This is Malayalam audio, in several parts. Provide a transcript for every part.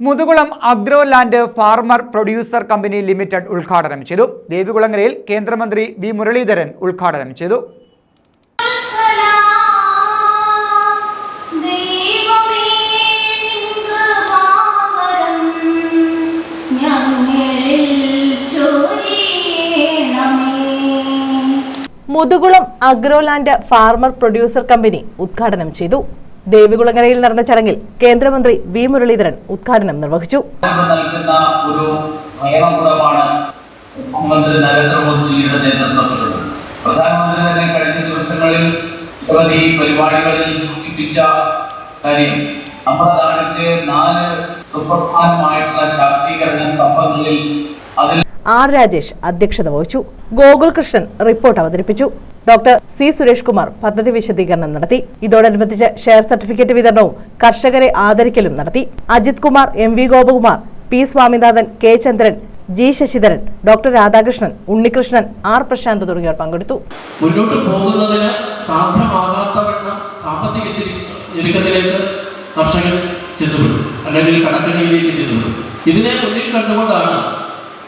Muthukulam Agroland Farmer Producer Company Limited ഉദ്ഘാടനം ചെയ്തു. ദേവികുളങ്ങരയിൽ കേന്ദ്രമന്ത്രി വി മുരളീധരൻ ഉദ്ഘാടനം ചെയ്തു. Muthukulam Agroland Farmer Producer Company ഉദ്ഘാടനം ചെയ്തു. ദേവികുളങ്ങരയിൽ നടന്ന ചടങ്ങിൽ കേന്ദ്രമന്ത്രി വി മുരളീധരൻ ഉദ്ഘാടനം നിർവഹിച്ചു. പ്രധാനമന്ത്രി തന്നെ കഴിഞ്ഞ ദിവസങ്ങളിൽ നിരവധി പരിപാടികളിൽ സൂചിപ്പിച്ച കാര്യം നമ്മുടെ നാടിന്റെ 4 സുപ്രധാനമായിട്ടുള്ള ശാക്തീകരണ സംഭവങ്ങളിൽ അതിൽ ആർ രാജേഷ് അധ്യക്ഷത വഹിച്ചു. ഗോകുൽകൃഷ്ണൻ റിപ്പോർട്ട് അവതരിപ്പിച്ചു. ഡോക്ടർ സി സുരേഷ് കുമാർ പദ്ധതി വിശദീകരണം നടത്തി. ഇതോടനുബന്ധിച്ച് ഷെയർ സർട്ടിഫിക്കറ്റ് വിതരണവും കർഷകരെ ആദരിക്കലും നടത്തി. Ajith Kumar, M V Gopakumar, P Swaminathan, K Chandran, G Sasidharan, doctor Radhakrishnan, Unnikrishnan, R Prasanth തുടങ്ങിയവർ പങ്കെടുത്തു. മുന്നോട്ട് പോകുന്നതിന് സാധ്യമാകാത്തവണ്ണം സാമ്പത്തിക ഞെരുക്കത്തിലേക്ക് കർഷകർ ചെന്നുപെടും, അല്ലെങ്കിൽ കടക്കണിയിലേക്ക് ചെന്നുപെടും. ഇതിനെ മുന്നിൽ കണ്ടുകൊണ്ടാണ്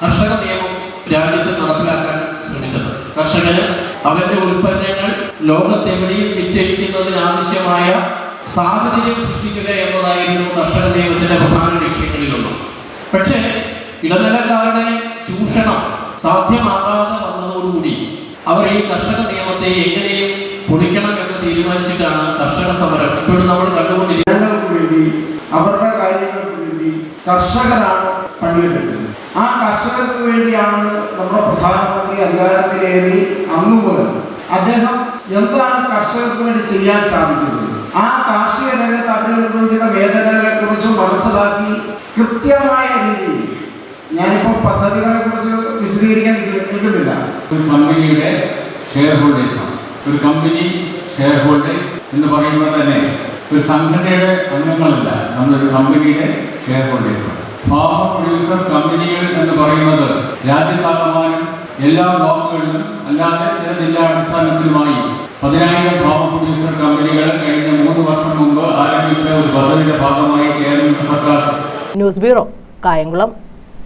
കർഷക നിയമം രാജ്യത്ത് നടപ്പിലാക്കാൻ ശ്രമിച്ചത്. കർഷകന് അവന്റെ ഉൽപ്പന്നങ്ങൾ ലോകത്തെവിടെയും വിറ്റഴിക്കുന്നതിനാവശ്യമായ സാഹചര്യം സൃഷ്ടിക്കുക എന്നതായിരുന്നു കർഷക നിയമത്തിന്റെ പ്രധാന ലക്ഷ്യങ്ങളിലൊന്നും. പക്ഷേ ഇടനിലക്കാരുടെ ചൂഷണം സാധ്യമാകാതെ വന്നതോടുകൂടി അവർ ഈ കർഷക നിയമത്തെ എങ്ങനെയും പൊളിക്കണം എന്ന് തീരുമാനിച്ചിട്ടാണ് കർഷക സമരം ഇപ്പോഴും നമ്മൾ കണ്ടുകൊണ്ടിരിക്കുന്നത്. വേണ്ടി അവരുടെ കാര്യങ്ങൾക്ക് വേണ്ടി കർഷകരാണ് പണിയെടുക്കുന്നത്. ആ കർഷകർക്ക് വേണ്ടിയാണ് നമ്മുടെ പ്രധാനമന്ത്രി അധികാരത്തിലേറി അന്നു മുതൽ അദ്ദേഹം എന്താണ് കർഷകർക്ക് വേണ്ടി ചെയ്യാൻ സാധിക്കുന്നത്, ആ കാർഷിക രംഗത്ത് അവരനുഭവിക്കുന്ന വേദനകളെ കുറിച്ച് മനസ്സിലാക്കി കൃത്യമായ രീതിയിൽ ഞാനിപ്പോൾ പദ്ധതികളെ കുറിച്ച് വിശദീകരിക്കാൻ നിൽക്കുന്നില്ല. ഒരു കമ്പനിയുടെ ഷെയർ ഹോൾഡേഴ്സാണ്. ഒരു കമ്പനി ഷെയർ ഹോൾഡേഴ്സ് എന്ന് പറയുമ്പോൾ തന്നെ ഒരു സംഘടനയുടെ അംഗങ്ങളല്ല, നമ്മളൊരു കമ്പനിയുടെ ഷെയർ ഹോൾഡേഴ്സാണ്. ഫാർമർ പ്രൊഡ്യൂസർ കമ്പനികൾ എന്ന് പറയുന്നത് രാജ്യത്താകമാനം എല്ലാ ബ്ലോക്കുകളിലും അല്ലാതെ ചില ജില്ലാ അടിസ്ഥാനത്തിലുമായി 10,000 ഫാർമർ പ്രൊഡ്യൂസർ കമ്പനികൾ കഴിഞ്ഞ 3 വർഷം മുമ്പ് ആരംഭിച്ച ഒരു പദ്ധതിയുടെ ഭാഗമായി കേരള സർക്കാർ. News bureau, Kayamkulam.